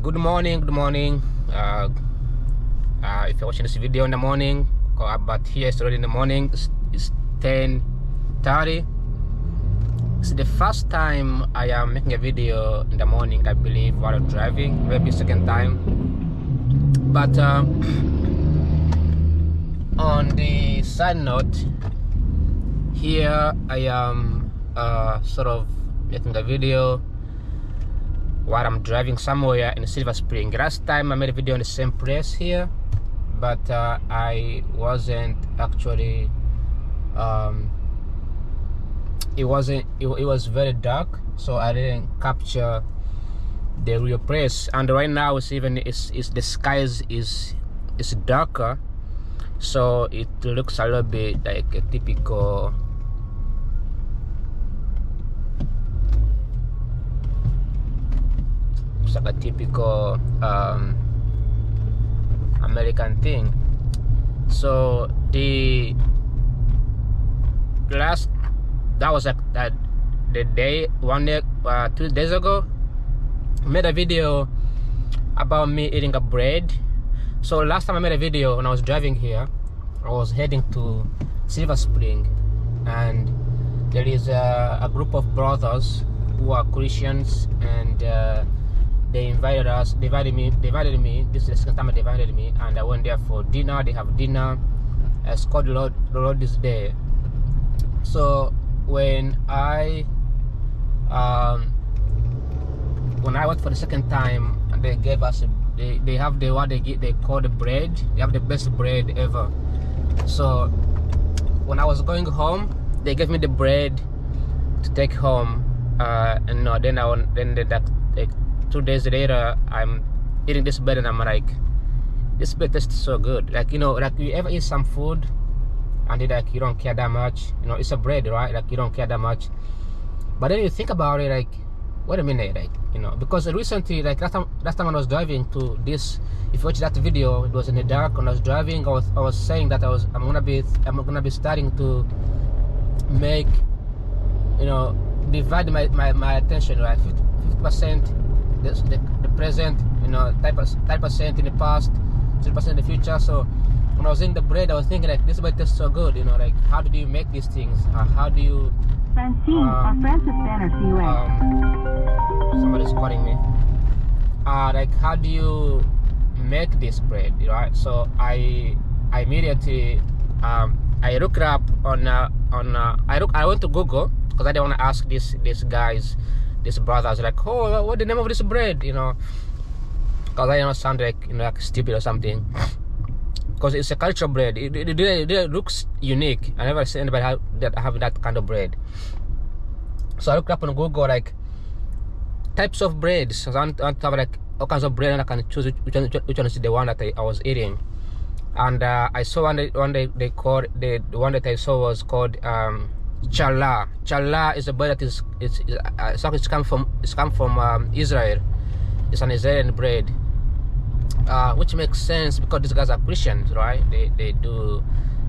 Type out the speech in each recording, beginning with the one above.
Good morning, good morning. If you're watching this video in the morning, but here it's already in the morning. It's 10:30. It's the first time I am making a video in the morning, I believe, while driving. Maybe second time. But on the side note, here I am sort of making a video while I'm driving somewhere in Silver Spring. Last time I made a video in the same place here, but I wasn't actually it was very dark, so I didn't capture the real place. And right now it's the skies is darker, so it looks a little bit like a typical American thing. So the day 2 days ago, I made a video about me eating a bread. So last time I made a video when I was driving here, I was heading to Silver Spring, and there is a group of brothers who are Christians, and they invited me. This is the second time they invited me, and I went there for dinner. They have dinner. It's called the Lord is there. So when I went for the second time, and they gave us they have what they call the bread. They have the best bread ever. So when I was going home, they gave me the bread to take home, and then 2 days later, I'm eating this bread, and I'm like, this bread tastes so good. Like, you know, like you ever eat some food and you don't care that much, you know, it's a bread, right? Like you don't care that much, but then you think about it, like, wait a minute, like, you know, because recently, like last time when I was driving to this, if you watch that video, it was in the dark. When I was driving, I was saying that I'm gonna be starting to make, you know, divide my attention, right? 50% the present, you know, 30% in the past, 30% in the future. So when I was in the bread, I was thinking, like, this bread tastes so good, you know, like, how do you make these things? How do you somebody's calling me. Like, how do you make this bread, right? So I immediately I looked up I went to Google, because I didn't want to ask these guys, these brothers, like, oh, what's the name of this bread, you know, because I don't sound like, you know, like stupid or something, because it's a culture bread. It looks unique. I never seen anybody having that kind of bread. So I looked up on Google, like, types of breads. So I want to have, like, all kinds of bread, and I can choose which one is the one that I was eating. And I saw one the one that I saw was called Challah. Challah is a bread that it's come from Israel. It's an Israeli bread, which makes sense because these guys are Christians, right? They do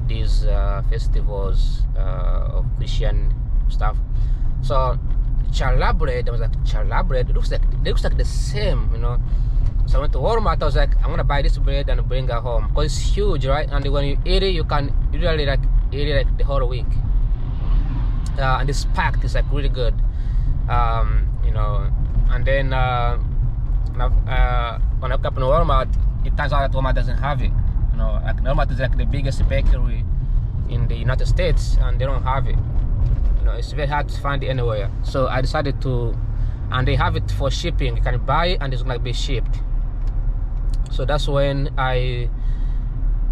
these festivals of Christian stuff. So Challah bread, I was like, Challah bread, it looks like the same, you know. So I went to Walmart. I was like, I'm gonna buy this bread and bring it home, because it's huge, right? And when you eat it, you can usually like eat it like the whole week. And it's packed. It's like really good, you know. And then when I look up in Walmart, it turns out that Walmart doesn't have it. You know, like Walmart is like the biggest bakery in the United States, and they don't have it. You know, it's very hard to find it anywhere. So I decided to, and they have it for shipping. You can buy it, and it's gonna be shipped. So that's when I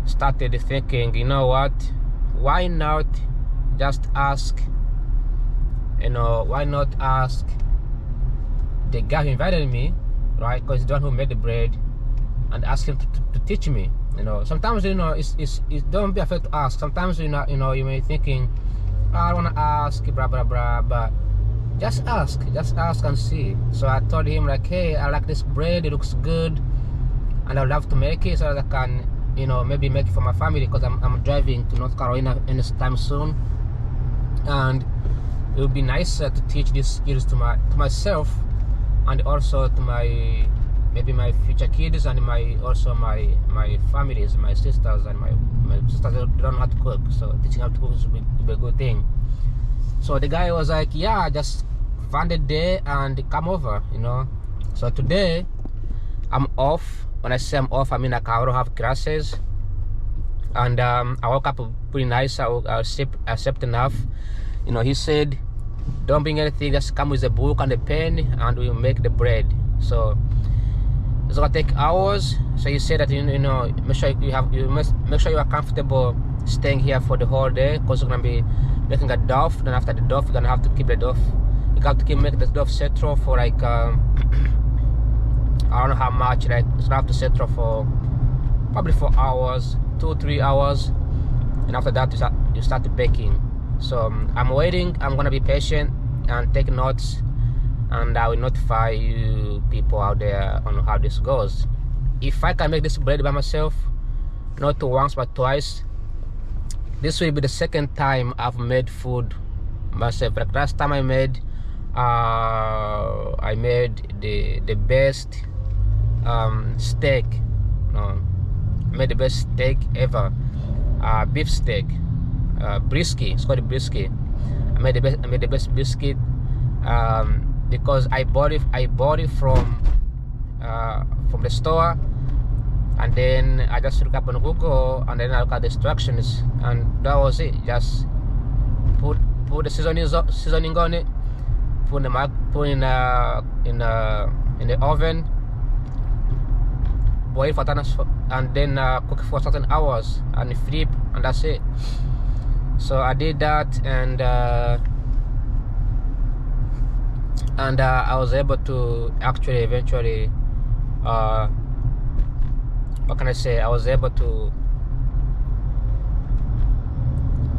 started thinking, you know what? Why not just ask? You know, why not ask the guy who invited me, right? Because he's the one who made the bread, and ask him to teach me. You know, sometimes, you know, it's don't be afraid to ask. Sometimes, you know, you may be thinking, oh, I don't want to ask, blah blah blah, but just ask and see. So I told him, like, hey, I like this bread, it looks good, and I'd love to make it so that I can, you know, maybe make it for my family, because I'm driving to North Carolina anytime soon, and it would be nice to teach these skills to myself, and also to my maybe my future kids and my families, my sisters and my sisters don't know how to cook, so teaching how to cook would be a good thing. So the guy was like, yeah, just find a day and come over, you know. So today I'm off. When I say I'm off, I mean like I don't have classes, and I woke up pretty nice. I slept enough, you know. He said, don't bring anything, just come with a book and a pen and we'll make the bread. So it's gonna take hours. So he said that, you know, make sure you must make sure you are comfortable staying here for the whole day, because you're gonna be making a dough. Then after the dough, you're gonna have to keep the dough. You have to keep making the dough settle for like I don't know how much. Like it's gonna have to settle for probably 4 hours, 2-3 hours, and after that you start baking. So I'm waiting. I'm gonna be patient and take notes, and I will notify you people out there on how this goes. If I can make this bread by myself, not once but twice, this will be the second time I've made food myself. Like last time I made the best steak. I made the best steak ever. Beef steak, brisket. It's called a brisket. I made the best brisket because I bought it from the store, and then I just look up on Google, and then I look at the instructions, and that was it. Just put the seasoning on it, put in the oven, boil for 10 minutes, and then cook for certain hours, and flip, and that's it. So I did that, and I was able to actually eventually what can I say? I was able to.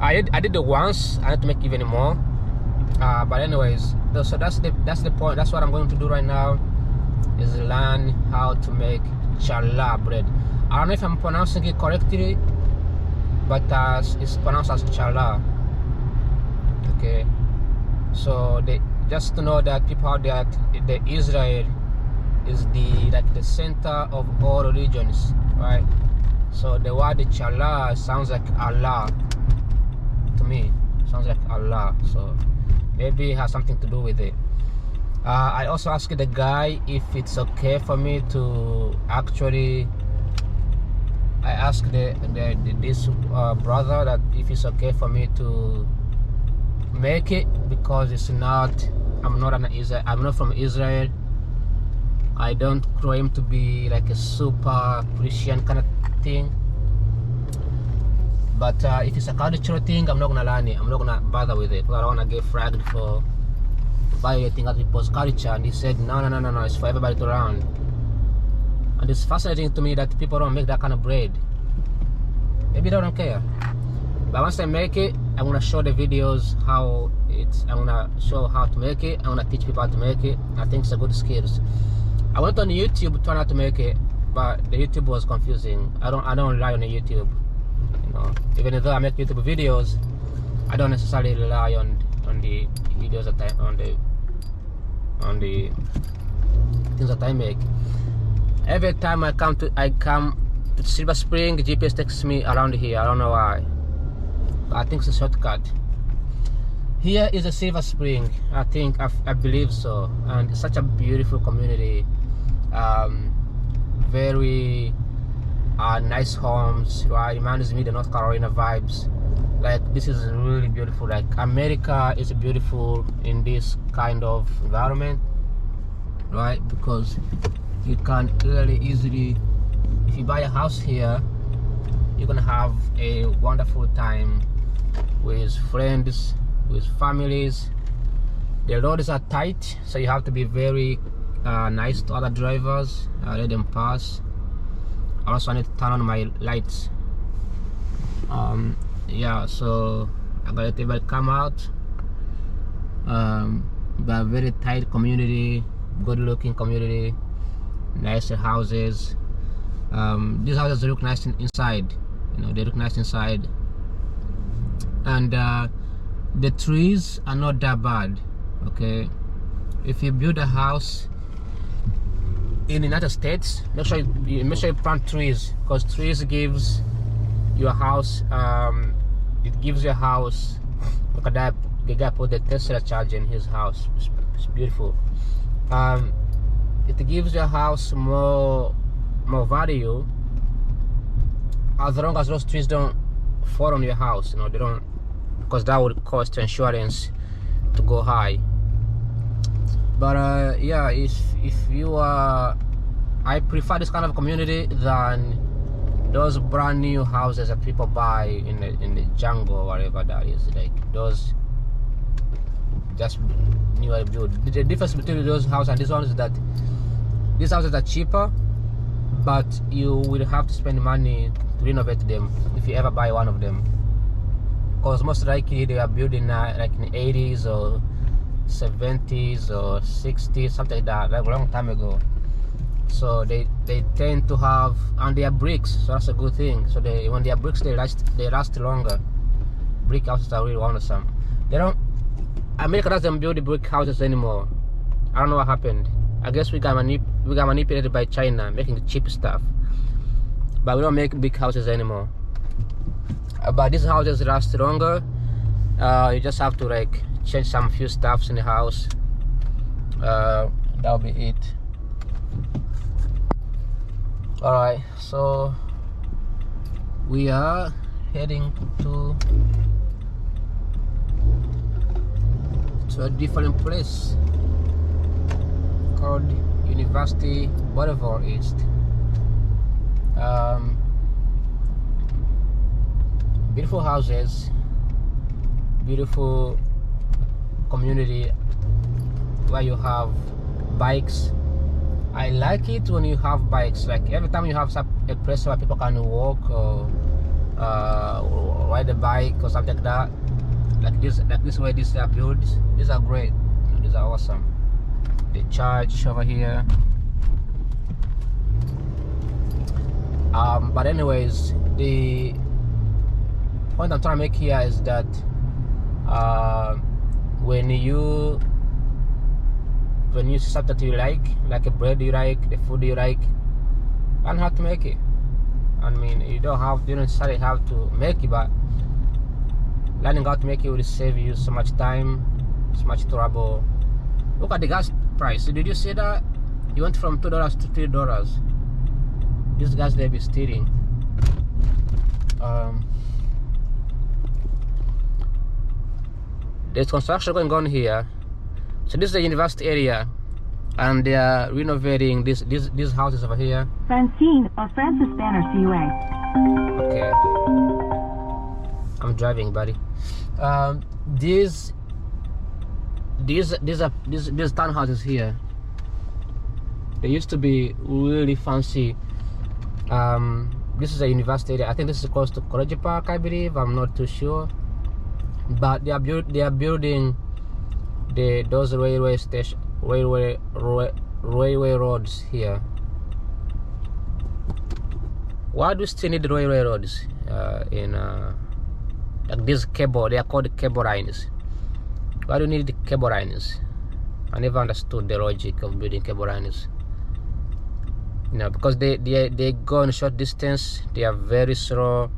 I did it once. I had to make even more. But anyways, so that's the point. That's what I'm going to do right now, is learn how to make challah bread. I don't know if I'm pronouncing it correctly, but it's pronounced as challah. Okay. So just to know that people out there, the Israel is the center of all religions, right? So the word challah sounds like Allah to me. Sounds like Allah. So maybe it has something to do with it. I also asked the guy if it's okay for me to actually. I asked this brother that if it's okay for me to make it, because it's not. I'm not from Israel. I don't claim to be like a super Christian kind of thing. But if it's a cultural thing, I'm not gonna learn it. I'm not gonna bother with it, because I don't wanna get fragged for violating other people's culture. And he said, no, it's for everybody to learn. And it's fascinating to me that people don't make that kind of bread. Maybe they don't care. But once I make it, I'm gonna show the videos how I'm gonna show how to make it. I'm gonna teach people how to make it. I think it's a good skills. I went on YouTube to learn how to make it, but the YouTube was confusing. I don't rely on the YouTube. You know, even though I make YouTube videos, I don't necessarily rely on the videos that on the things that I make. Every time I come to Silver Spring, GPS takes me around here. I don't know why, but I think it's a shortcut. Here is a Silver Spring. I believe so, and it's such a beautiful community. Very nice homes, right? Reminds me of the North Carolina vibes. Like, this is really beautiful. Like, America is beautiful in this kind of environment, right? Because you can really easily, if you buy a house here, you're gonna have a wonderful time with friends, with families. The roads are tight, so you have to be very nice to other drivers. Let them pass. I also need to turn on my lights. Yeah, so I gotta let everybody come out. But very tight community, good looking community, nice houses. These houses look nice inside. You know, they look nice inside. And the trees are not that bad. Okay, if you build a house in the United States, make sure you plant trees, because trees gives your house it gives your house. Look at that, the guy put the Tesla charger in his house. It's beautiful. It gives your house more value as long as those trees don't fall on your house. You know, they don't, because that would cost insurance to go high. But yeah, if you are, I prefer this kind of community than those brand new houses that people buy in the jungle or whatever that is. Like those just newly built. The difference between those houses and these ones is that these houses are cheaper, but you will have to spend money to renovate them if you ever buy one of them, because most likely they are built in like in the 80s or 70s or 60s, something like that, like a long time ago. So they tend to have, and they are bricks, so that's a good thing. So when they are bricks, they last longer. Brick houses are really wonderful. America doesn't build the brick houses anymore. I don't know what happened. I guess we got manipulated by China, making cheap stuff. But we don't make big houses anymore. But these houses last longer. You just have to like change some few stuffs in the house. That'll be it. Alright, so we are heading to a different place called University Boulevard East. Beautiful houses, beautiful community where you have bikes. I like it when you have bikes. Like every time you have a place where people can walk or ride a bike or something like that, like this way these are built. These are great. These are awesome. The church over here. But anyways, the point I'm trying to make here is that when you see something that you like a bread you like, the food you like, learn how to make it. I mean, you don't necessarily have to make it, but learning how to make it will save you so much time, so much trouble. Look at the gas price. Did you see that? It went from $2 to $3. These guys, they be stealing. There's construction going on here. So this is the university area, and they are renovating these houses over here. Francine or Francis Banner CUA. Okay. I'm driving, buddy. These townhouses here, they used to be really fancy. This is a university area. I think this is close to College Park, I believe. I'm not too sure, but they are building those railway roads here. Why do we still need railway roads like this cable? They are called cable lines. Why do you need the cable lines? I never understood the logic of building cable lines. You know, because they go in a short distance, they are very slow,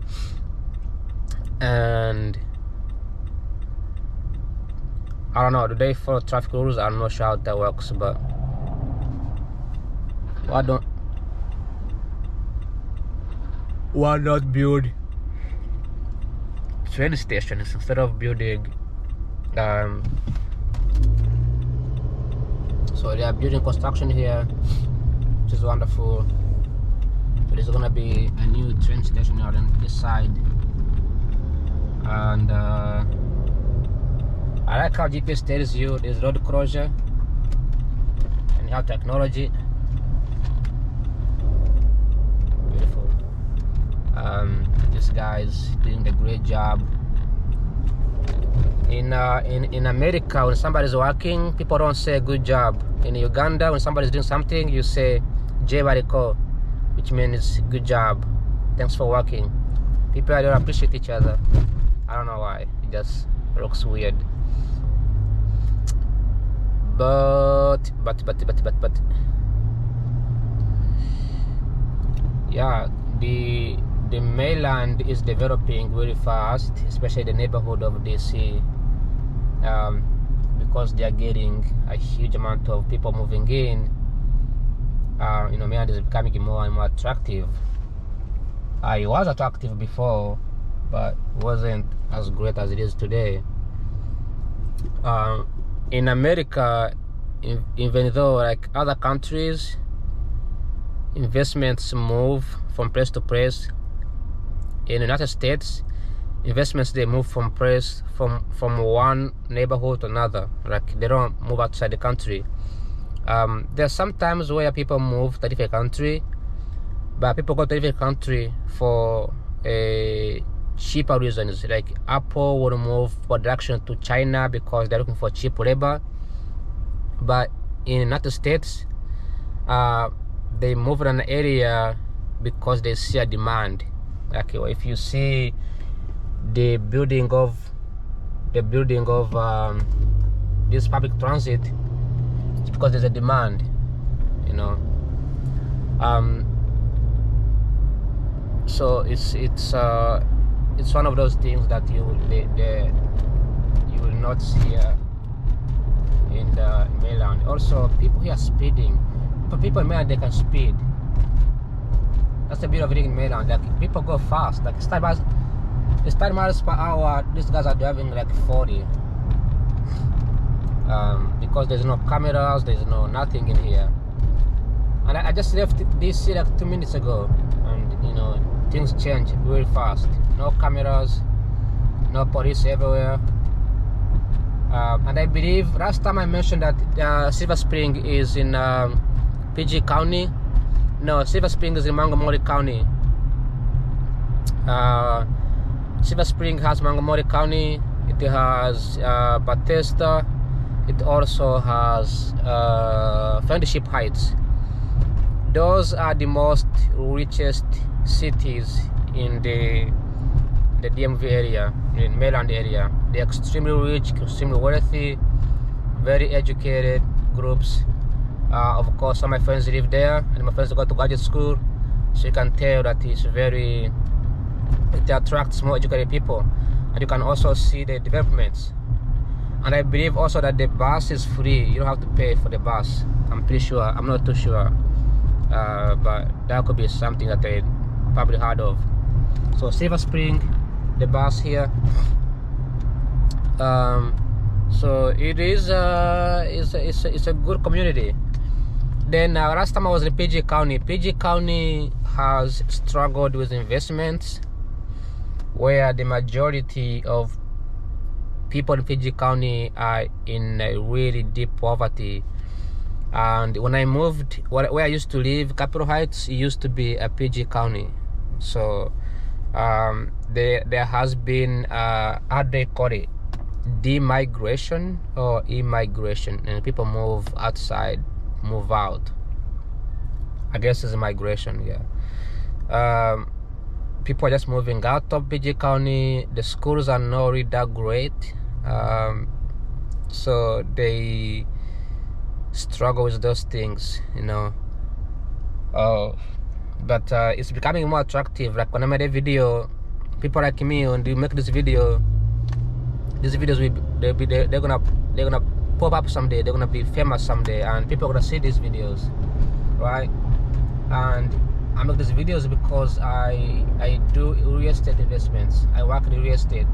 and I don't know, do they follow traffic rules? I'm not sure how that works, but why not build train stations instead of building so they are building construction here, which is wonderful. So there's gonna be a new train station out on this side, and I like how GPS tells you there's road closure and you have technology. Beautiful. This guy's doing a great job. In America, when somebody's working, people don't say good job. In Uganda, when somebody's doing something, you say J Bariko, which means good job, thanks for working. People don't appreciate each other. I don't know why. It just looks weird. But yeah, the mainland is developing very fast, especially the neighborhood of DC, because they are getting a huge amount of people moving in. Mainland is becoming more and more attractive. It was attractive before, but wasn't as great as it is today. In America, even though like other countries, investments move from place to place. In the United States, investments, they move from one neighborhood to another. Like they don't move outside the country. There's sometimes where people move to a different country, but people go to a different country for cheaper reasons. Like Apple will move production to China because they're looking for cheap labor. But in the United States, they move in an area because they see a demand. Like if you see the building of this public transit, it's because there's a demand, so it's one of those things that you will not see in the mainland. Also, people here are speeding. For people in mainland, they can speed. That's the beauty of living in mainland. Like people go fast. Like 30 miles per hour. These guys are driving like 40. Because there's no cameras, there's no nothing in here. And I just left DC like 2 minutes ago, and things change very fast. No cameras, no police everywhere. And I believe last time I mentioned that Silver Spring is in PG County. No, Silver Spring is in Montgomery County. Silver Spring has Montgomery County. It has Bethesda. It also has Friendship Heights. Those are the most richest cities in the DMV area, in Maryland area. They're extremely rich, extremely wealthy, very educated groups. Of course, some of my friends live there, and my friends go to graduate school, so you can tell that it attracts more educated people. And you can also see the developments. And I believe also that the bus is free. You don't have to pay for the bus. I'm pretty sure. I'm not too sure, but that could be something that I probably heard of. So Silver Spring, the bus here. So it is it's a good community. Then last time I was in PG County. PG County has struggled with investments, where the majority of people in PG County are in really deep poverty. And when I moved where I used to live, Capitol Heights, it used to be a PG County. So there has been how do they call it, demigration or immigration, and people move outside, move out. I guess it's migration. Yeah. People are just moving out of PG County. The schools are not really that great, so they struggle with those things, but it's becoming more attractive. Like when I made a video, people like me, when they make this video, these videos they're gonna pop up someday. They're gonna be famous someday, and people are gonna see these videos, right? And I make these videos because I do real estate investments. I work in real estate.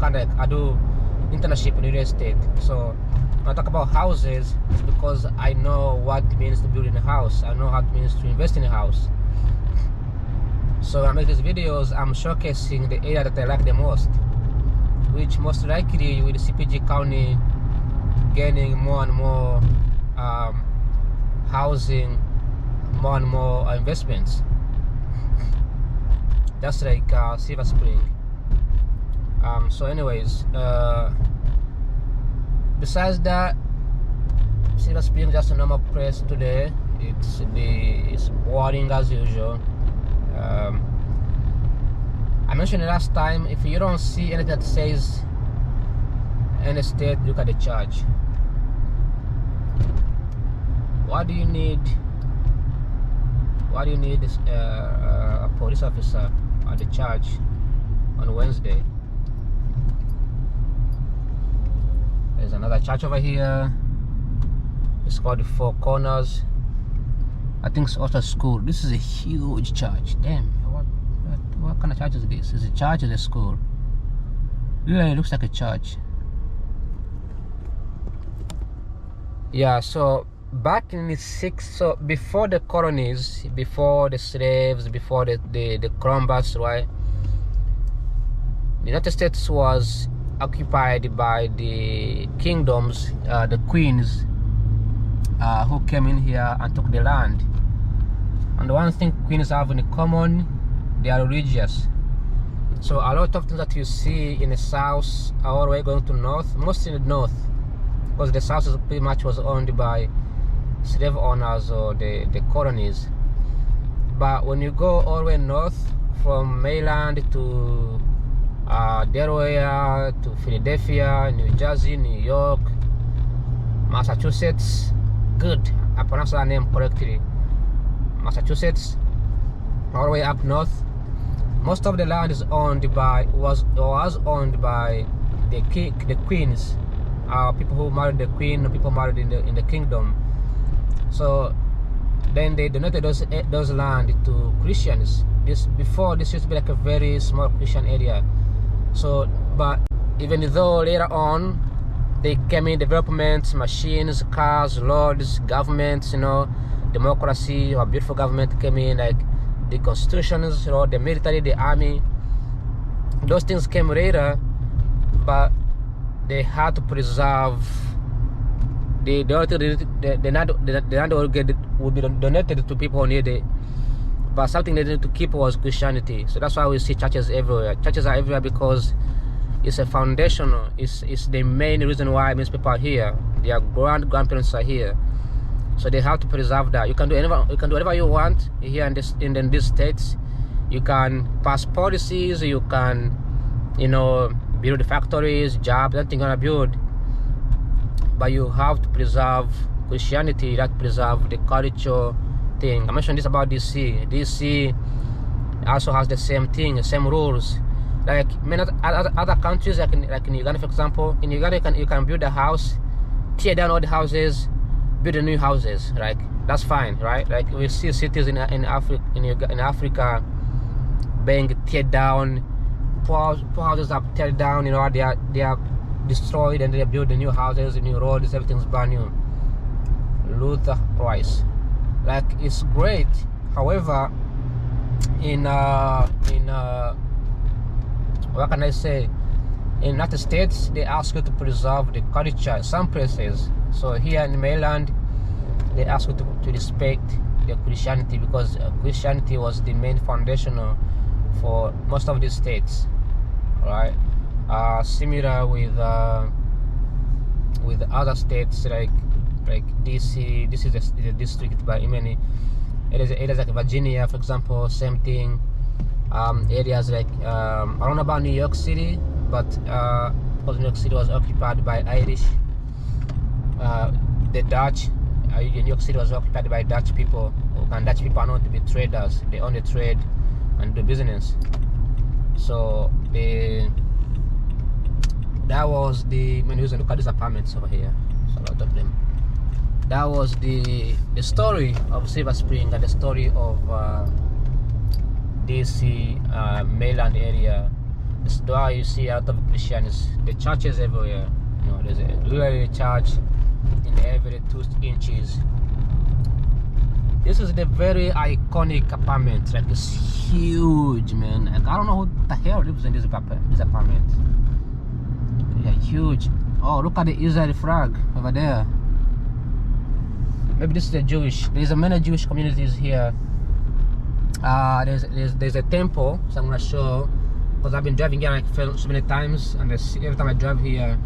I do internship in real estate. So when I talk about houses, it's because I know what it means to build in a house. I know how it means to invest in a house. So when I make these videos, I'm showcasing the area that I like the most, which most likely you will see PG County gaining more and more housing, more and more investments. That's like Silver Spring. So anyways, besides that, Silver Spring is just a normal place today. It's boring as usual. I mentioned it last time, if you don't see anything that says any state, look at the charge. What do you need Why do you need this, a police officer at the church on Wednesday? There's another church over here. It's called the Four Corners. I think it's also a school. This is a huge church. Damn, what kind of church is this? Is it a church or a school? Yeah, it looks like a church. Yeah, so back in the so before the colonies, before the slaves, before the Columbus, right? The United States was occupied by the kingdoms, the queens, who came in here and took the land. And the one thing queens have in common, they are religious. So a lot of things that you see in the south are all the way going to north, mostly in the north, because the south is pretty much was owned by slave owners or the colonies. But when you go all the way north, from Maryland to Delaware to Philadelphia, New Jersey, New York, Massachusetts, good, I pronounced that name correctly, Massachusetts, all the way up north, most of the land is owned by was owned by the queens, people who married the queen, people married in the kingdom. So then they donated those land to Christians. Before this used to be like a very small Christian area. So, but even though later on they came in, developments, machines, cars, roads, governments, democracy or beautiful government came in, like the constitutions, the military, the army. Those things came later, but they had to preserve the land would be donated to people who need it. But something they needed to keep was Christianity. So that's why we see churches everywhere. Churches are everywhere because it's a foundational. It's the main reason why most people are here. Their grandparents are here. So they have to preserve that. You can do whatever you want here in these states. You can pass policies. You can, build factories, jobs, anything you wanna build. But you have to preserve Christianity. You have to preserve the culture thing. I mentioned this about DC. DC also has the same thing, the same rules. Like many other countries, like in Uganda, for example. In Uganda, you can build a house, tear down all the houses, build new houses, right? That's fine, right? Like we see cities in Africa being teared down, poor houses are teared down, they are destroyed, and they build new houses, new roads, everything's brand new. Luther Rice, like it's great. However, in what can I say? In United States, they ask you to preserve the culture in some places. So here in Maryland, they ask you to respect the Christianity, because Christianity was the main foundation for most of these states, right? Similar with other states like DC. This is a district by many. Areas like Virginia, for example, same thing. Areas like I don't know about New York City, but because New York City was occupied by Irish, the Dutch. New York City was occupied by Dutch people, and Dutch people are known to be traders. They only trade and do business. So that was the main reason. Look at these apartments over here. There's a lot of them. That was the story of Silver Spring and the story of DC, Maryland area. This is why you see a lot of Christians. The churches everywhere. There's literally a church in every 2 inches. This is the very iconic apartment. Like it's huge, man. Like I don't know who the hell lives in this apartment. Yeah, huge. Oh, look at the Israeli flag over there. Maybe this is the Jewish. There's many Jewish communities here. There's a temple, so I'm gonna show, because I've been driving here like so many times, and every time I drive here,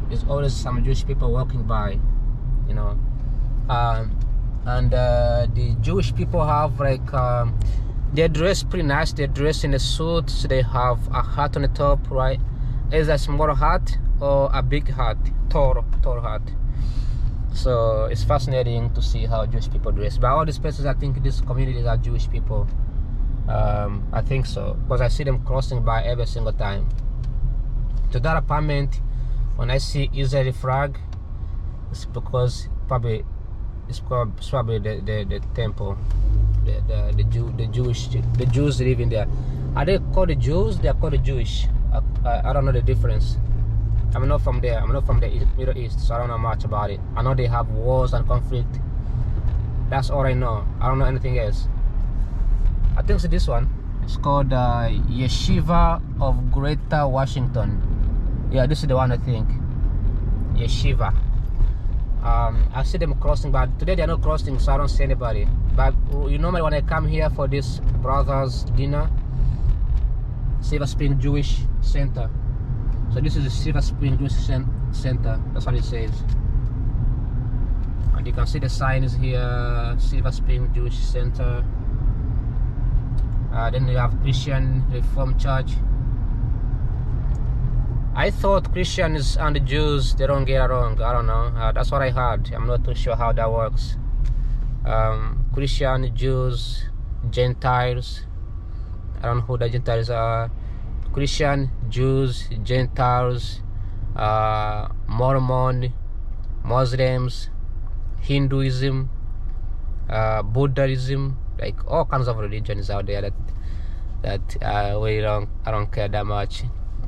there's always some Jewish people walking by, and the Jewish people have like they dress pretty nice. They dress in a suit. So they have a hat on the top, right? Is a small hat or a big hat, tall hat. So it's fascinating to see how Jewish people dress. But all these places, I think these communities are Jewish people. I think so, because I see them crossing by every single time. To that apartment, when I see Israeli flag, it's because probably it's probably the temple, the Jews living there. Are they called the Jews? They are called the Jewish. I don't know the difference. I'm not from there. I'm not from the Middle East, so I don't know much about it. I know they have wars and conflict. That's all I know. I don't know anything else. I think it's this one. It's called Yeshiva of Greater Washington. Yeah, this is the one, I think. Yeshiva. I see them crossing, but today they're not crossing, so I don't see anybody. But you normally when I come here for this brothers dinner, Silver Spring Jewish Center. So this is the Silver Spring Jewish Center. That's what it says. And you can see the sign is here, Silver Spring Jewish Center. Then you have Christian Reformed Church. I thought Christians and the Jews, they don't get along. I don't know. That's what I heard. I'm not too sure how that works. Christian, Jews, Gentiles. I don't know who the Gentiles are. Christian, Jews, Gentiles, Mormon, Muslims, Hinduism, Buddhism, like all kinds of religions out there that I don't care that much.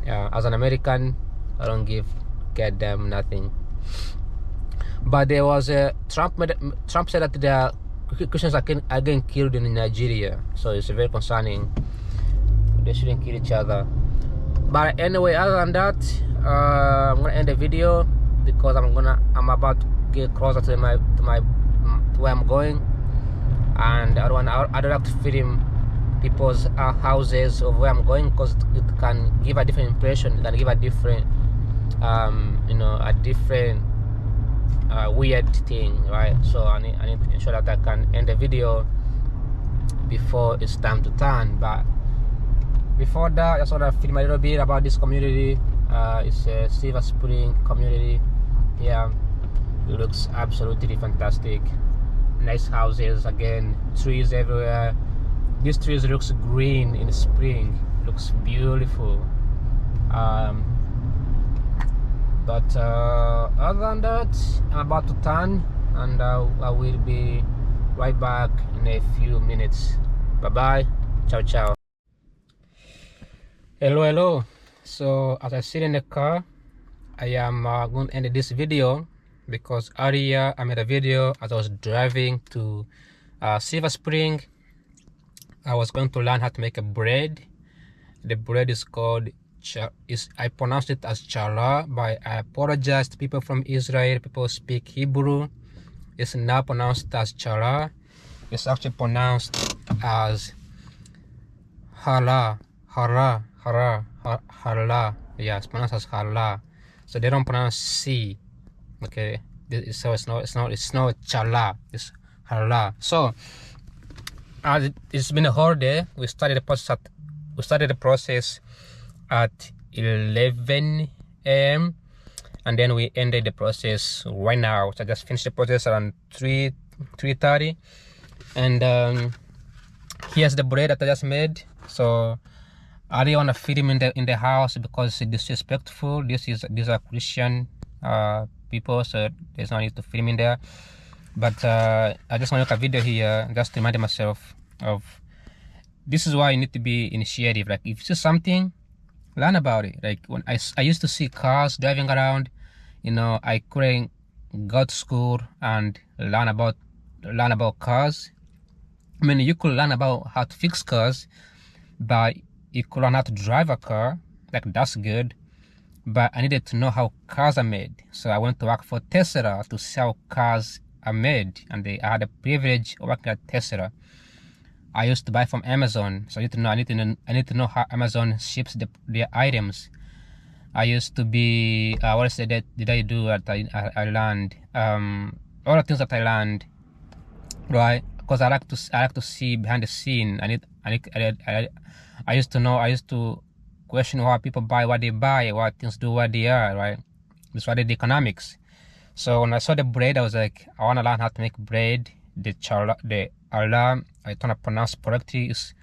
As an American, I don't care them nothing. But there was a Trump said that the Christians are getting killed in Nigeria, so it's very concerning. They shouldn't kill each other. But anyway, other than that, I'm gonna end the video because I'm about to get closer to where I'm going, and I don't have to film people's houses of where I'm going, because it can give a different impression. It can give a different a different weird thing, right? So I need to ensure that I can end the video before it's time to turn. But before that, I just want to film a little bit about this community. It's a Silver Spring community. Yeah, it looks absolutely fantastic. Nice houses, again, trees everywhere. These trees looks green in the spring. Looks beautiful. But other than that, I'm about to turn, and I will be right back in a few minutes. Bye bye. Ciao ciao. Hello. So as I sit in the car, I am going to end this video because earlier I made a video as I was driving to Silver Spring. I was going to learn how to make a bread. The bread is called I pronounced it as Challah, but I apologize to people from Israel. People speak Hebrew. It's now pronounced as Challah. It's actually pronounced as Challah. Yeah, it's pronounced as Challah. So they don't pronounce C. Okay, so it's not Challah. It's Challah. So it's been a whole day. We started the process at 11 a.m. and then we ended the process right now. So I just finished the process around 3:30, and here's the bread that I just made. So I didn't want to feed him in the house because it's disrespectful. These are Christian people, so there's no need to feed him in there. But I just want to make a video here just to remind myself of this is why you need to be initiative. Like if you see something, learn about it. Like when I used to see cars driving around, I couldn't go to school and learn about cars. I mean, you could learn about how to fix cars, but you could learn how to drive a car. Like that's good, but I needed to know how cars are made. So I went to work for Tesla to see how cars are made, and I had the privilege of working at Tesla. I used to buy from Amazon, so I need to know how Amazon ships their items. I used to be what is it that did I do that I learned all the things that I learned, right? Because I like to see behind the scene. I used to question why people buy what they buy, why things do what they are, right? That's why the economics. So when I saw the bread, I was like, I want to learn how to make bread. The challah, I don't pronounce correctly, is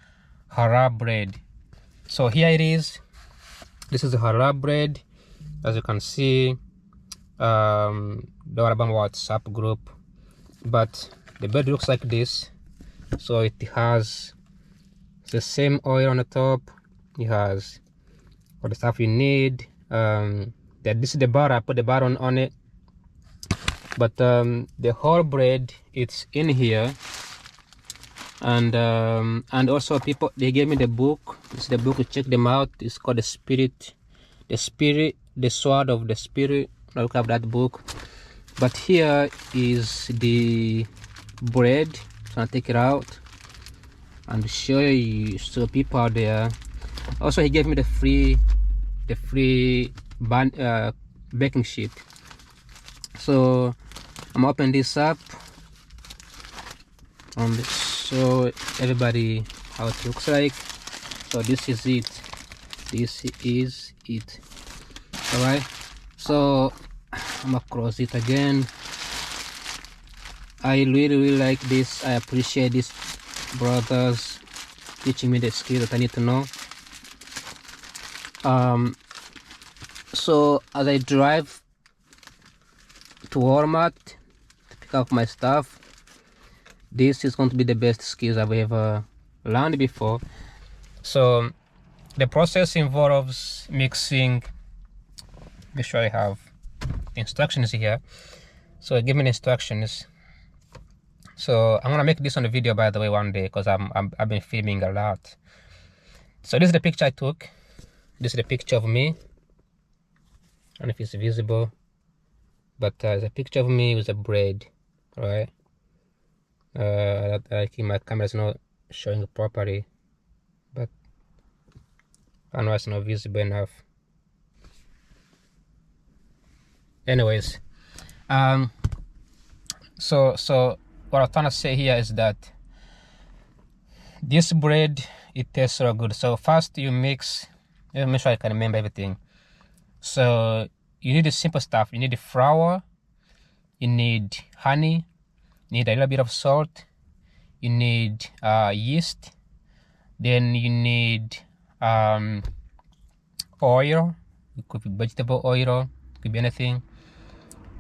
hara bread. So here it is. This is the hara bread. As you can see, the Alabama WhatsApp group. But the bread looks like this. So it has the same oil on the top. It has all the stuff you need. This is the butter. I put the butter on it. But the whole bread, it's in here. And also people, they gave me the book. This is the book to check them out. It's called the sword of the spirit. I look up that book. But here is the bread. So I'll take it out and show you, so people out there. Also, he gave me the free baking sheet. So I'm opening this up and show everybody how it looks like. So this is it. This is it. All right. So I'm gonna close it again. I really like this. I appreciate these brothers teaching me the skill that I need to know. So as I drive to Walmart to pick up my stuff, this is going to be the best skills I've ever learned before. So the process involves mixing. Make sure I have instructions here. So give me instructions. So I'm gonna make this on the video, by the way, one day, because I've been filming a lot. So this is the picture I took. This is the picture of me. I don't know if it's visible, but it's a picture of me with a bread, right? I think my camera is not showing it properly, but I know it's not visible enough. Anyways, so what I'm trying to say here is that this bread, it tastes so good. So first you mix. Let me make sure I can remember everything. So you need the simple stuff. You need the flour, you need honey, you need a little bit of salt, you need yeast, then you need oil. It could be vegetable oil, it could be anything.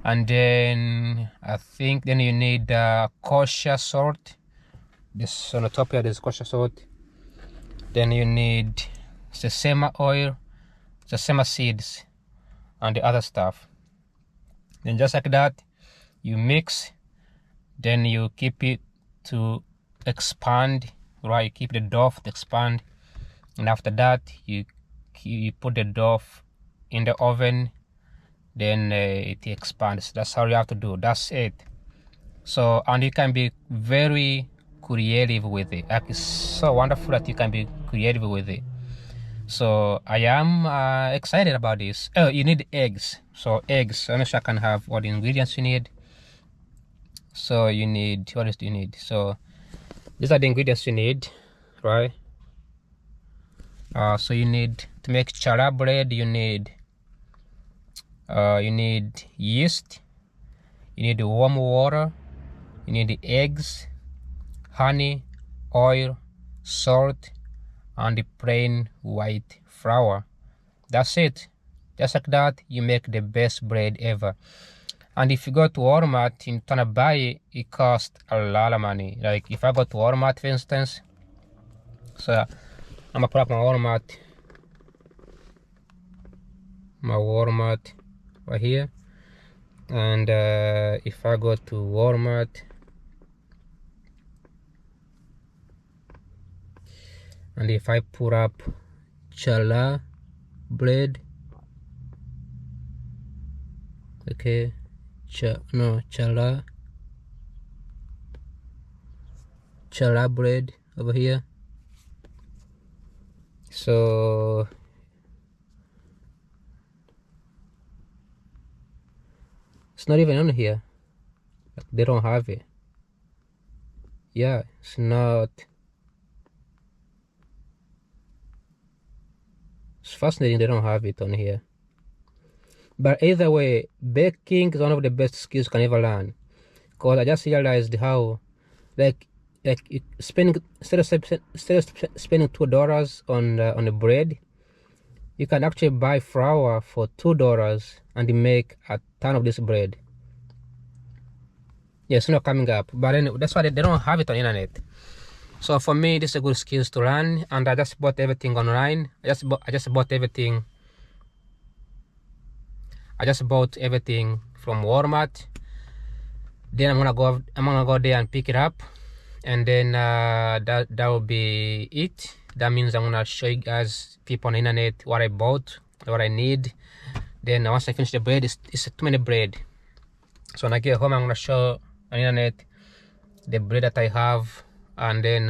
And then I think then you need kosher salt. This on the top here, there's kosher salt. Then you need sesame oil, sesame seeds, and the other stuff. Then just like that, you mix. Then you keep it to expand, right? You keep the dough to expand, and after that, you put the dough in the oven. Then it expands. That's how you have to do. That's it. So, and you can be very creative with it. Like, it's so wonderful that you can be creative with it. So I am excited about this. Oh, you need eggs. So eggs. I'm not sure I can have all the ingredients you need. So you need, what else do you need? So these are the ingredients you need, right? So you need, to make challah bread, you need yeast, you need warm water, you need the eggs, honey, oil, salt, and the plain white flour. That's it. Just like that, you make the best bread ever. And if you go to Walmart and trying to buy it, it costs a lot of money. Like if I go to Walmart, for instance, so I'm gonna put up my Walmart right here. And if I go to Walmart and if I put up challah bread, okay, challah bread over here. So it's not even on here. Like, they don't have it. Yeah, it's not. It's fascinating they don't have it on here. But either way, baking is one of the best skills you can ever learn. Because I just realized how, like you spending instead of spending $2 on the bread, you can actually buy flour for $2 and make a ton of this bread. Yeah, it's not coming up, but anyway, that's why they don't have it on internet. So for me, this is a good skills to learn, and I just bought everything online. I just bought everything. I just bought everything from Walmart. Then I'm gonna go there and pick it up, and then that will be it. That means I'm gonna show you guys people on the internet what I bought, what I need. Then once I finish the bread, it's too many bread. So when I get home, I'm gonna show on the internet the bread that I have, and then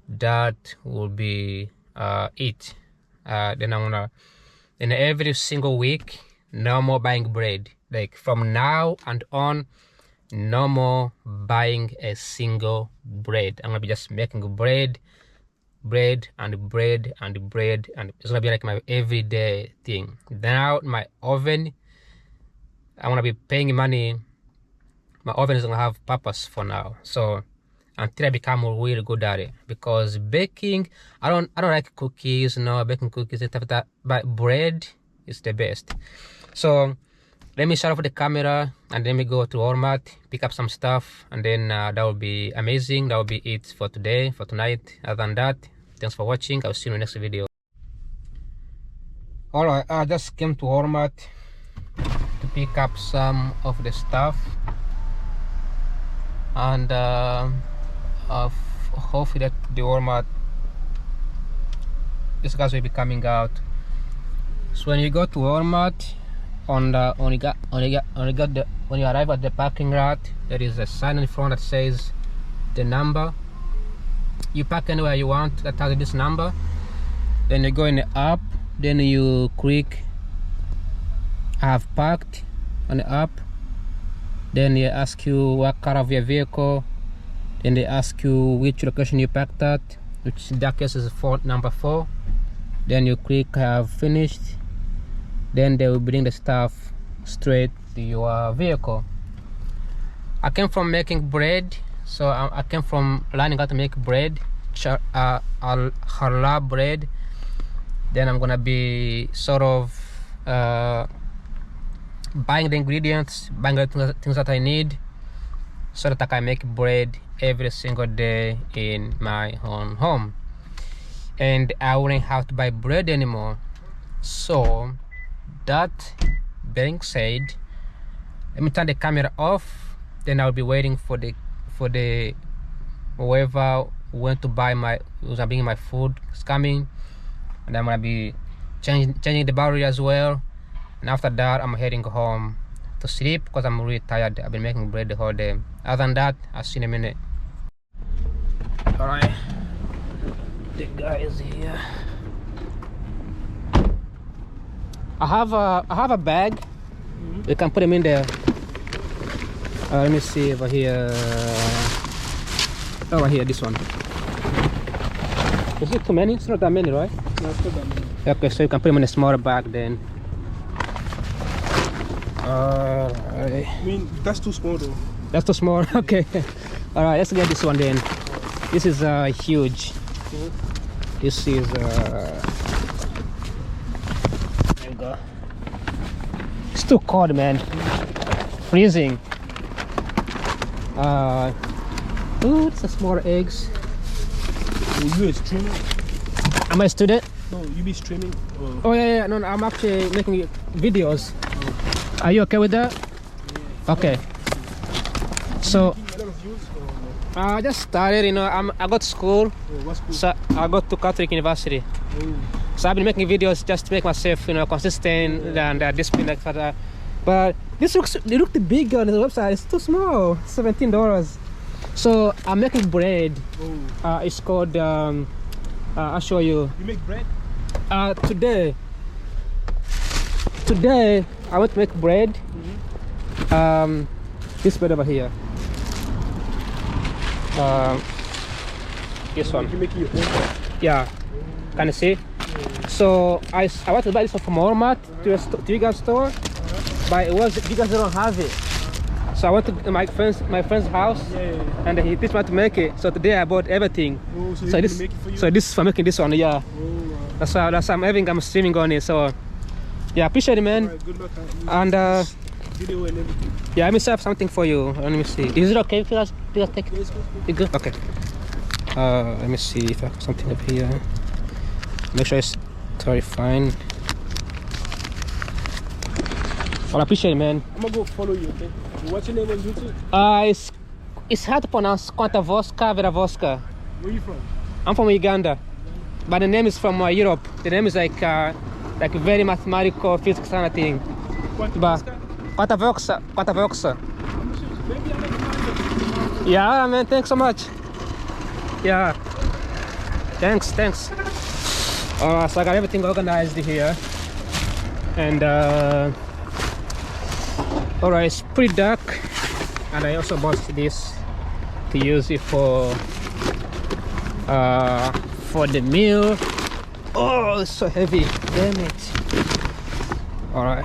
that will be it. Then I'm gonna, in every single week, no more buying bread. Like from now and on, no more buying a single bread. I'm gonna be just making bread, and bread, and bread, and it's gonna be like my everyday thing. Now my oven, I'm gonna be paying money. My oven is gonna have purpose for now. So until I become really good at it, because baking, I don't like cookies, baking cookies and stuff like that, but bread is the best. So let me shut off the camera and let me go to Walmart, pick up some stuff, and then that will be amazing. That will be it for today, for tonight. Other than that, thanks for watching. I'll see you in the next video. Alright, I just came to Walmart to pick up some of the stuff, and hopefully that the Walmart, this guys will be coming out. So when you go to Walmart, when you arrive at the parking lot, there is a sign in front that says the number. You park anywhere you want that has this number. Then you go in the app, then you click I have parked on the app. Then they ask you what car of your vehicle. Then they ask you which location you parked at, which in that case is number 4. Then you click I have finished. Then they will bring the stuff straight to your vehicle. I came from making bread, so I came from learning how to make bread, Challah bread. Then I'm gonna be sort of buying the ingredients, buying the things that I need, so that I can make bread every single day in my own home, and I wouldn't have to buy bread anymore. So that being said, let me turn the camera off. Then I'll be waiting for the whoever went to buy who's bringing my food is coming, and I'm gonna be changing the battery as well. And after that, I'm heading home to sleep because I'm really tired. I've been making bread the whole day. Other than that, I'll see you in a minute. Alright, the guy is here. I have a bag. We can put him in there. Let me see over here. Over here, this one. Is it too many? It's not that many, right? No, it's not that many. Okay, so you can put him in a smaller bag then. I mean, that's too small though. That's too small. Okay. All right, let's get this one then. This is huge. This is there you go. It's too cold, man. Freezing. Ooh, it's a small eggs. You are streaming? Am I a student? No, you be streaming? Oh yeah, no, I'm actually making videos. Are you okay with that? Yeah. Okay. So I just started, I got school. Oh, what school? So I got to Catholic University. Oh. So I've been making videos just to make myself, consistent and disciplined like that. But they look big on the website. It's too small. $17. So I'm making bread. Oh. It's called. I'll show you. You make bread? Today I want to make bread. This bread over here. This one. You make your own bread? Yeah. Can you see? So I want to buy this from Walmart to you guys store, but you guys don't have it. So I went to my friend's house, and he teach me how to make it. So today I bought everything. Oh, so, So this, make it for you? so this is for making this one, yeah. Oh, wow. That's why I'm streaming on it. So yeah, appreciate it, man. Alright, good luck. And Video and everything. yeah, let me have something for you. Let me see. Is it okay if you guys take? Yes, You good? Okay. Let me see if I have something up here. Make sure it's totally fine. Well, I appreciate it, man. I'm gonna go follow you, okay? What's your name on YouTube? It's hard to pronounce Quantavoska Veravoska. Where you from? I'm from Uganda, but the name is from Europe. The name is like very mathematical, physics kind of thing. But Quantavoska. Maybe I like to. Yeah, man. Thanks so much. Yeah. Thanks. So I got everything organized here, and all right, it's pretty dark, and I also bought this to use it for the meal. Oh, it's so heavy, damn it. All right,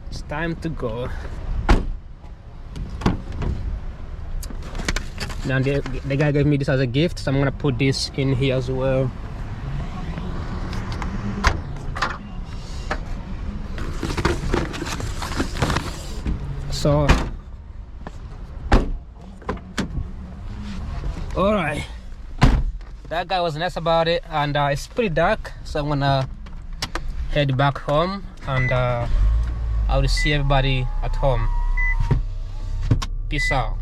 it's time to go. Now the guy gave me this as a gift, so I'm gonna put this in here as well. So all right, that guy was nice about it, and it's pretty dark, so I'm gonna head back home, and I will see everybody at home. Peace out.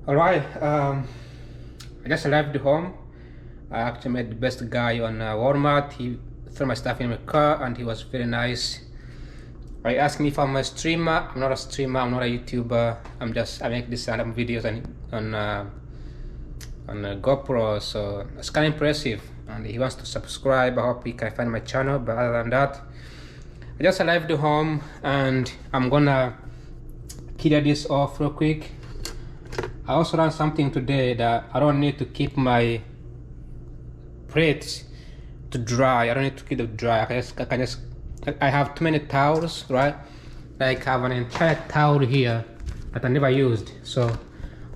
All right, I just arrived home. I actually met the best guy on Walmart. He threw my stuff in my car, and he was very nice. He asked me if I'm a streamer. I'm not a streamer, I'm not a YouTuber. I make these random videos on GoPro, so it's kind of impressive. And he wants to subscribe. I hope he can find my channel. But other than that, I just arrived home, and I'm gonna clear this off real quick. I also learned something today, that I don't need to keep my plates to dry. I don't need to keep them dry. I have too many towels, right? Like I have an entire towel here that I never used. So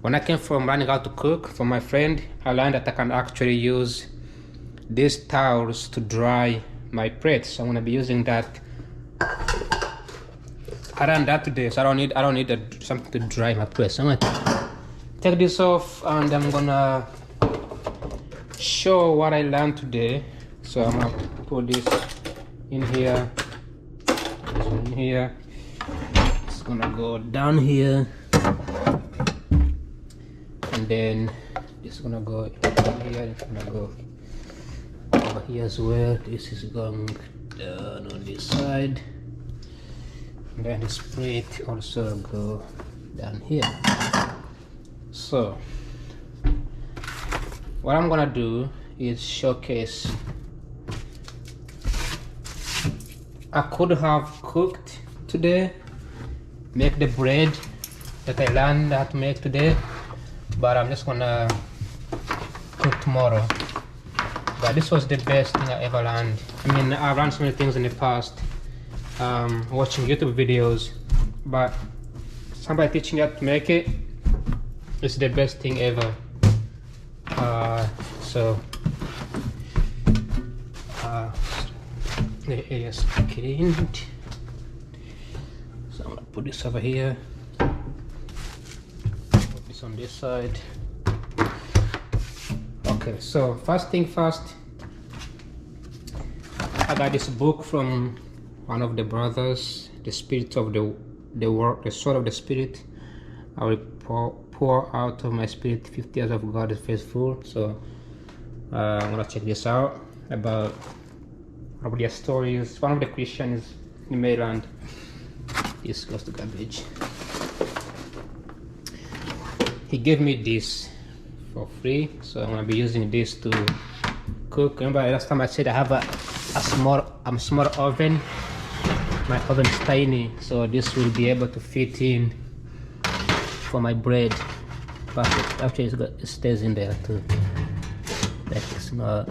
when I came from learning how to cook from my friend, I learned that I can actually use these towels to dry my plates. So I'm gonna be using that. I learned that today, so I don't need something to dry my plates. So I'm gonna take this off, and I'm gonna show what I learned today. So I'm gonna put this in here, it's gonna go down here, and then this is gonna go here, it's gonna go over here as well. This is going down on this side, and then the plate also go down here. So what I'm gonna do is showcase. I could have cooked today, make the bread that I learned how to make today, but I'm just gonna cook tomorrow. But this was the best thing I ever learned. I mean, I've learned so many things in the past, watching YouTube videos, but somebody teaching you how to make it is the best thing ever. The area is cleaned, so I'm gonna put this over here, put this on this side. Okay, so first thing first, I got this book from one of the brothers, The Spirit of the World, The Soul of the Spirit. I will pour out of my spirit 50 years of God is faithful. So I'm gonna check this out about their stories. One of the Christians in Maryland. This goes to garbage. He gave me this for free, so I'm gonna be using this to cook. Remember last time I said I have a small oven. My oven is tiny, so this will be able to fit in for my bread. Perfect. Actually, it stays in there too. Like it's not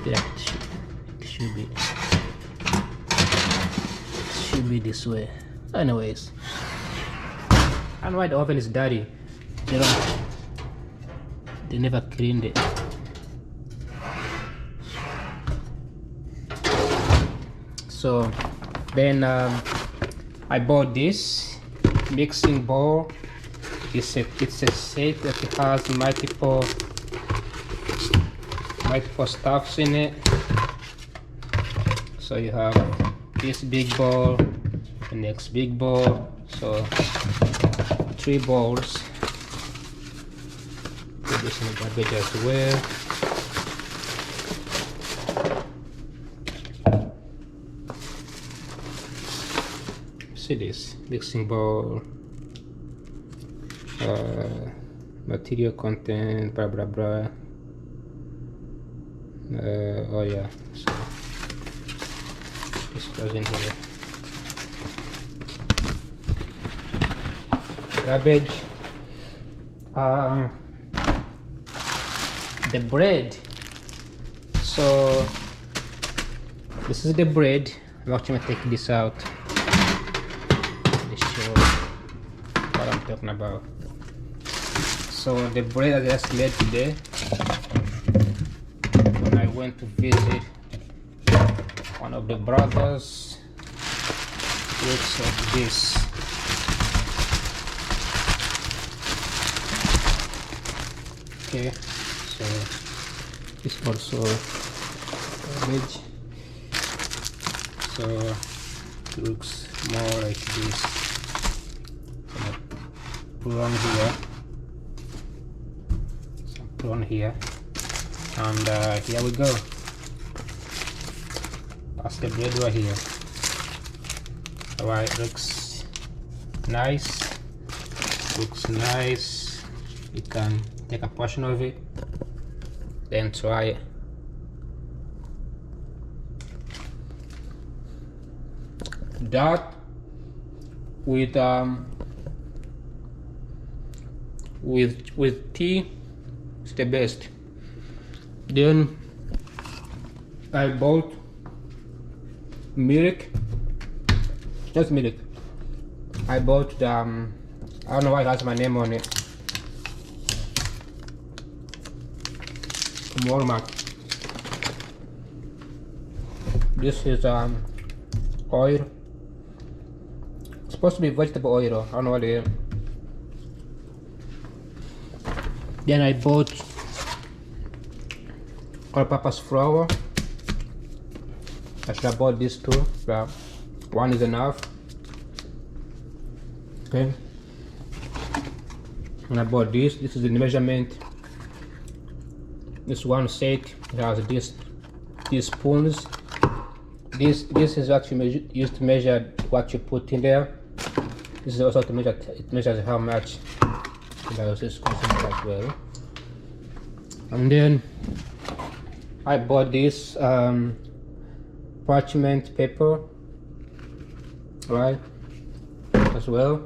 Yeah, it should be this way. Anyways, and why the oven is dirty? They never cleaned it. So then I bought this mixing bowl. It's a set that has multiple stuffs in it. So you have this big bowl, the next big bowl, so 3 bowls. Put this in the garbage as well. See this mixing bowl, material content, blah blah blah. Oh yeah, so this goes in here. Garbage. The bread. So this is the bread. I'm actually gonna take this out. Show what I'm talking about. So the bread I just made today, when I went to visit one of the brothers, looks like this. Okay, so this also garbage. So it looks more like this. Put on here, so put on here, and here we go. That's the bread right here. Alright, looks nice. Looks nice. You can take a portion of it, then try it. That with tea is the best. Then I bought milk, just milk. I bought the I don't know why it has my name on it, from Walmart. This is oil. It's supposed to be vegetable oil. I don't know what it is. Then I bought all-purpose flour. I should have bought these 2, but 1 is enough. Okay. And I bought this. This is the measurement. This one set it has these spoons. This is actually used to measure what you put in there. This is also to measure. It measures how much. This as well. And then I bought this parchment paper, right, as well.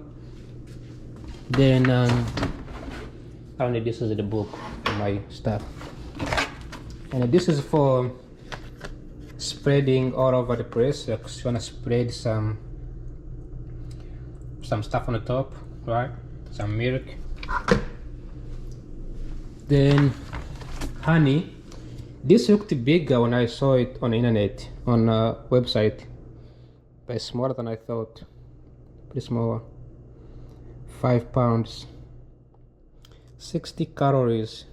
Then only this is the book for my stuff, and this is for spreading all over the place. Like you wanna spread some stuff on the top, right? Some milk. Then honey. This looked bigger when I saw it on the internet, on a website, but it's smaller than I thought. Pretty small. 5 pounds. 60 calories.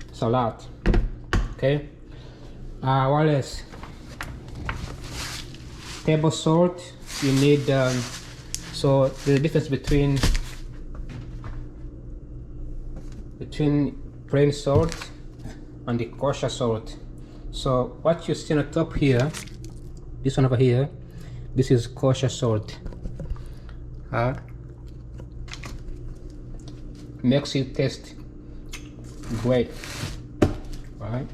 It's a lot. Okay. What else? Table salt. You need so the difference between plain salt and the kosher salt. So what you see on the top here, this one over here, this is kosher salt. Makes it taste great, right?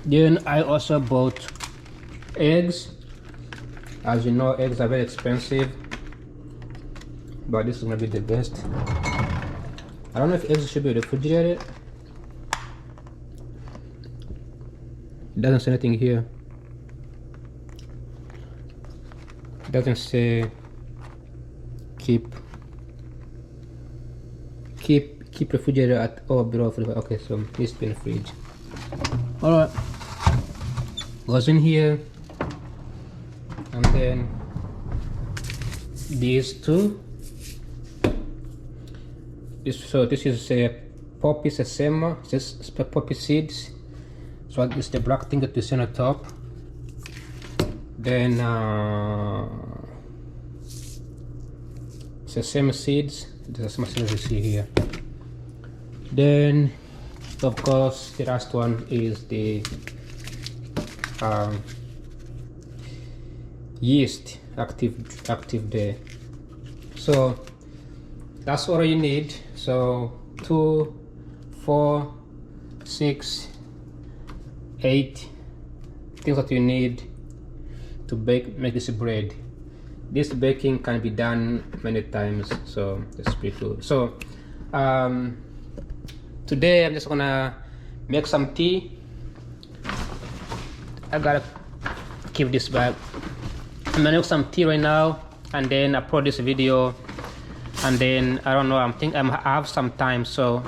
Then I also bought eggs. As you know, eggs are very expensive, but this is gonna be the best. I don't know if eggs should be refrigerated. It doesn't say anything here. It doesn't say keep refrigerator at or below. Okay, so it needs to be in the fridge. Alright, goes in here, and then these two. This is a poppy sesame, just poppy seeds. So this is the black thing that you see on the top. Then sesame seeds. The sesame seeds you see here. Then, of course, the last one is the yeast active there. So that's all you need. So 2, 4, 6, 8 things that you need to make this bread. This baking can be done many times, so it's pretty good. So today I'm just gonna make some tea. I gotta keep this back. I'm gonna make some tea right now and then upload this video, and then I don't know, I have some time, so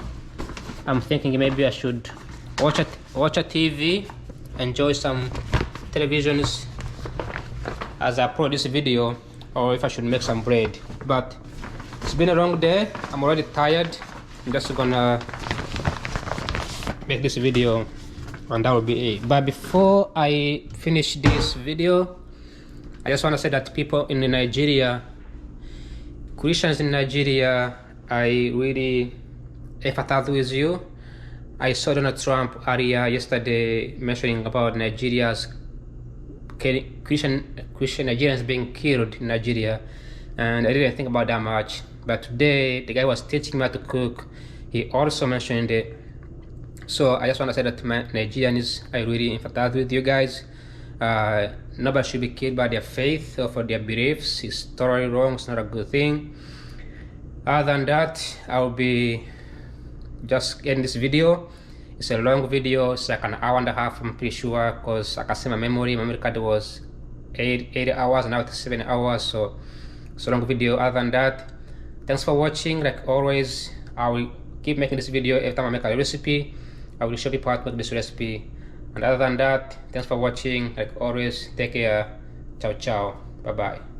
I'm thinking maybe I should watch a TV, enjoy some televisions as I upload this video, or if I should make some bread. But it's been a long day, I'm already tired. I'm just gonna make this video and that will be it. But before I finish this video, I just want to say that people in Nigeria, Christians in Nigeria, I really empathize with you. I saw Donald Trump earlier yesterday mentioning about Nigeria's Christian Nigerians being killed in Nigeria, and I didn't think about that much. But today the guy was teaching me how to cook. He also mentioned it. So I just want to say that to my Nigerians, I really empathize with you guys. Nobody should be killed by their faith or for their beliefs. It's totally wrong. It's not a good thing. Other than that, I'll be just ending this video. It's a long video. It's like an hour and a half, I'm pretty sure, because I can see my memory card was 8 hours, and now it's 7 hours. So it's a long video. Other than that, thanks for watching. Like always, I will keep making this video. Every time I make a recipe, I will show people how to make this recipe. And other than that, thanks for watching. Like always, take care. Ciao ciao. Bye bye.